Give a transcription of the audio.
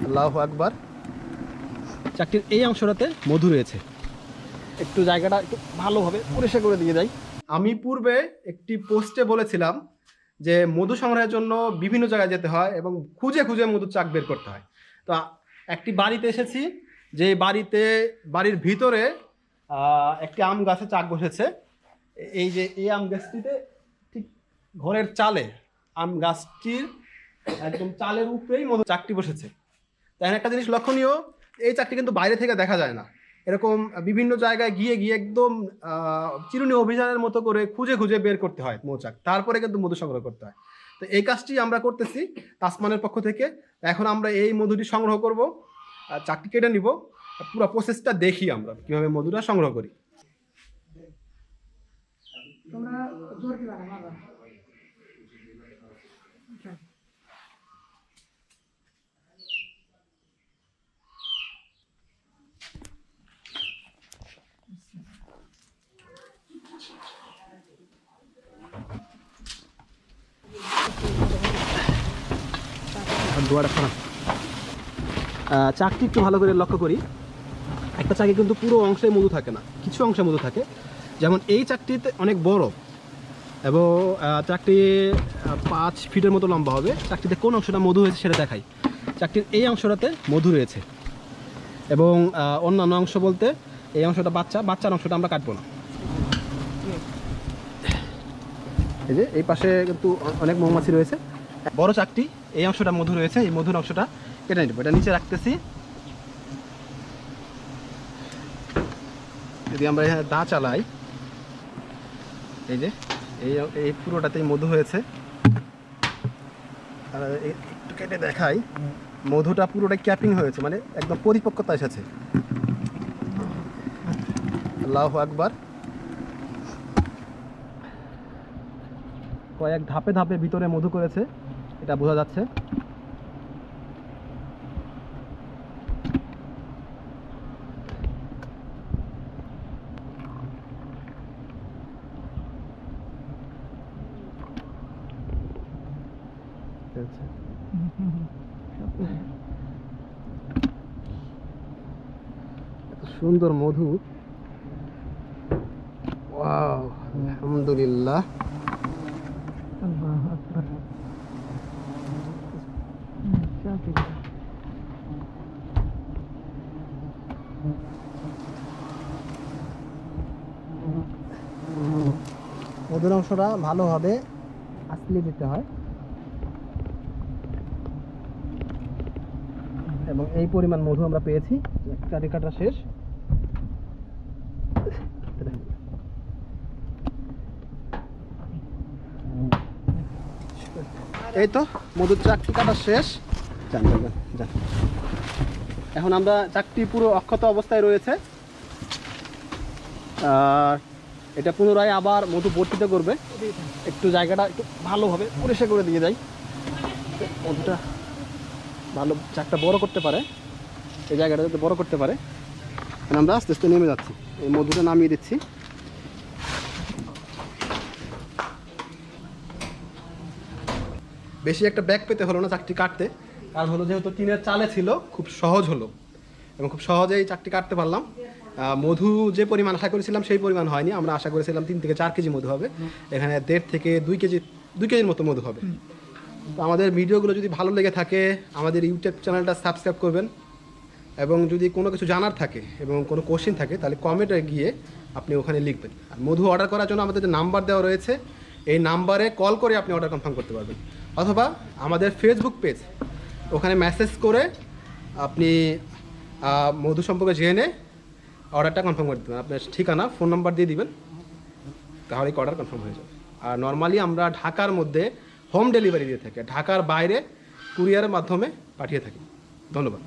আল্লাহু আকবার। চাকটির এই অংশটাতে মধু রয়েছে। একটু জায়গাটা একটু ভালোভাবে পরিষ্কার করে দিয়ে যাই। আমি পূর্বে একটি পোস্টে বলেছিলাম যে মধু সংগ্রহের জন্য বিভিন্ন জায়গায় যেতে হয় এবং খুঁজে খুঁজে মধুর চাক বের করতে হয়। তো একটি বাড়িতে এসেছি, যে বাড়ির ভিতরে একটি আম গাছে চাক বসেছে। এই যে এই আম গাছটিতে ঠিক ঘরের চালে, আম গাছটির একদম চালের উপরেই মধু চাকটি বসেছে। তাই একটা জিনিস লক্ষণীয়, এই চাকটি কিন্তু বাইরে থেকে দেখা যায় না। এরকম বিভিন্ন জায়গায় গিয়ে গিয়ে একদম চিরুনি অভিযানের মতো করে খুঁজে খুঁজে বের করতে হয় মৌচাক, তারপরে কিন্তু মধু সংগ্রহ করতে হয়। তো এই কাজটি আমরা করতেছি তাসমানের পক্ষ থেকে। এখন আমরা এই মধুটি সংগ্রহ করব, চাকটি কেটে নিব, পুরো প্রসেসটা দেখি আমরা কিভাবে মধুটা সংগ্রহ করি। চাকটি একটু ভালো করে লক্ষ্য করি। একটা চাকে কিন্তু পুরো অংশে মধু থাকে না, কিছু অংশে মধু থাকে। যেমন এই চাকটিতে অনেক বড় এবং চাকটি 5 ফিটের মতো লম্বা হবে। চাকটিতে কোন অংশটা মধু হয়েছে সেটা দেখাই। চাকটির এই অংশটাতে মধু রয়েছে এবং অন্যান্য অংশ বলতে এই অংশটা বাচ্চার অংশটা আমরা কাটবো না। এই যে এই পাশে কিন্তু অনেক মৌমাছি রয়েছে। বড় চাকটি এই অংশটা মধু রয়েছে, এই মধুর অংশটা কেটে নেব। এটা নিচে রাখতেছি। যদি আমরা এখানে দা চালাই, এই যে এই পুরোটাতেই মধু হয়েছে। আর একটু কেটে দেখাই, মধুটা পুরোটা ক্যাপিং হয়েছে, মানে একদম পরিপক্কতা এসেছে। আল্লাহু আকবার। কয়েক ধাপে ধাপে ভিতরে মধু করেছে, এটা বোঝা যাচ্ছে। এত সুন্দর মধু, ওয়াও, আলহামদুলিল্লাহ। মধুর অংশটা ভালোভাবে আঁচলে দিতে হয় এবং এই পরিমাণ মধু আমরা পেয়েছি। চারি কাটা শেষ। এই তো মধুর চাকটি কাটা শেষ। এখন আমরা চাকটি পুরো অক্ষত অবস্থায় রয়েছে, আর এটা পুনরায় আবার মধু বর্তিত করবে। একটু জায়গাটা একটু ভালোভাবে পরিষ্কার করে দিয়ে যাই। মধুটা ভালো চাকটা বড় করতে পারে, এই জায়গাটা যাতে বড় করতে পারে। আমরা আস্তে আস্তে নেমে যাচ্ছি, এই মধুটা নামিয়ে দিচ্ছি। বেশি একটা ব্যাগ পেতে হলো না চাকটি কাটতে, কারণ হলো যেহেতু টিনের চালে ছিল, খুব সহজ হলো এবং খুব সহজেই চাকটি কাটতে পারলাম। মধু যে পরিমাণ আশা করেছিলাম সেই পরিমাণ হয়নি। আমরা আশা করেছিলাম 3 থেকে 4 কেজি মধু হবে, এখানে 1.5 থেকে 2 কেজির মতো মধু হবে। তো আমাদের ভিডিওগুলো যদি ভালো লেগে থাকে আমাদের ইউটিউব চ্যানেলটা সাবস্ক্রাইব করবেন, এবং যদি কোনো কিছু জানার থাকে এবং কোনো কোশ্চেন থাকে তাহলে কমেন্টে গিয়ে আপনি ওখানে লিখবেন। আর মধু অর্ডার করার জন্য আমাদের যে নাম্বার দেওয়া রয়েছে, এই নাম্বারে কল করে আপনি অর্ডার কনফার্ম করতে পারবেন, অথবা আমাদের ফেসবুক পেজ, ওখানে মেসেজ করে আপনি মধু সম্পর্কে জেনে অর্ডারটা কনফার্ম করে দেবেন। আপনার ঠিকানা, ফোন নাম্বার দিয়ে দিবেন, তাহলে অর্ডার কনফার্ম হয়ে যাবে। আর নর্মালি আমরা ঢাকার মধ্যে হোম ডেলিভারি দিয়ে থাকি, ঢাকার বাইরে কুরিয়ারের মাধ্যমে পাঠিয়ে থাকি। ধন্যবাদ।